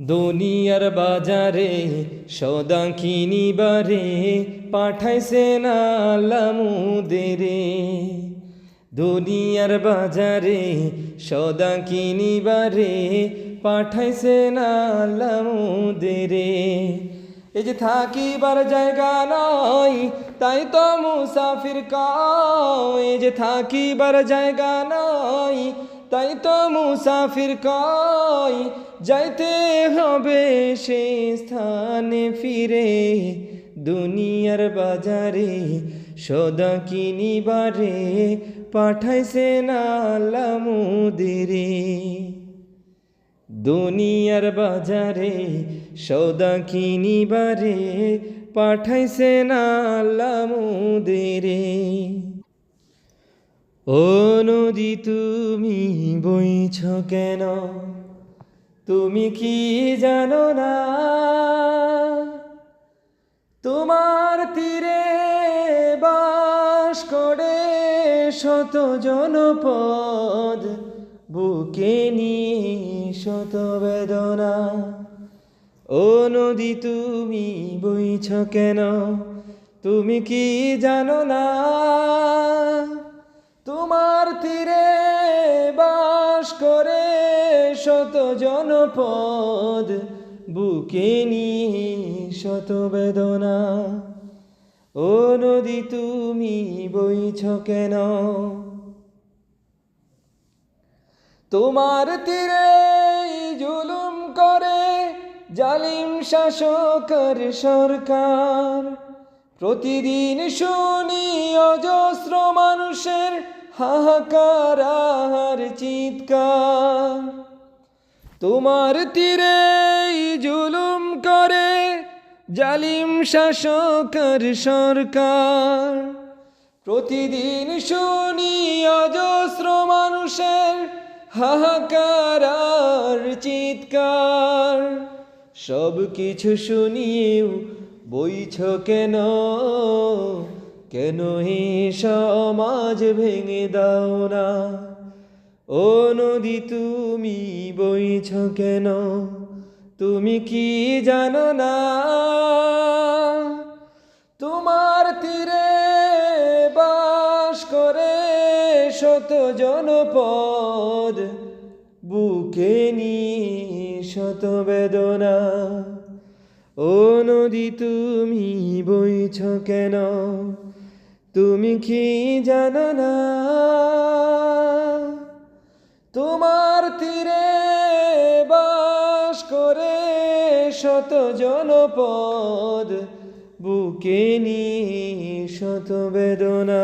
দুনিয়ার বাজারে সদা কিনিবারে পাঠাইছেন আল্লাহ মুদেরে। দুনিয়ার বাজারে সদা কিনিবারে পাঠাইছেন আল্লাহ মুদেরে। এই যে থাকিবার জায়গা নাই তাই তো মুসাফির কও, এই যে থাকিবার জায়গা নাই তাই তো মুসাফির কয়, যাইতে হবে সে স্থানে ফিরে। দুনিয়ার বাজারে সদা কিনিবারে পাঠাইছেন আল্লাহ মুদেরে। দুনিয়ার বাজারে সদা কিনিবারে পাঠাইছেন আল্লাহ মুদেরে। ও নদী তুমি বইছ কেন, তুমি কি জানো না? তোমার তীরে বাস করে শত জনপদ, বুকে নিয়ে শত বেদনা। ও নদী তুমি বইছ কেন, তুমি কি জানো না? তোমার তীরে বাস করে শত জনপদ, বুকে নিয়ে শত বেদনা। ও নদী তুমি বইছ কেন? তোমার তীরে জুলুম করে জালিম শাসকের সরকার। প্রতিদিন শুনি অজস্র মানুষের হাহাকার আর চিৎকার। তোমার তীরে জুলুম করে জালিম শাসকের সরকার। প্রতিদিন শুনি অজস্র মানুষের হাহাকার আর চিৎকার। সব কিছু শুনিয়েও বইছ কেন, কেন এ সমাজ ভেঙে দাও না? ও নদী তুমি বইছ কেন, তুমি কি জানো না? তোমার তীরে বাস করে শত জনপদ, বুকে নিয়ে শত বেদনা। ও নদী তুমি বইছ কেন, তুমি কি জানো না? তোমার তীরে বাস করে শত জনপদ, বুকে নিয়ে শত বেদনা।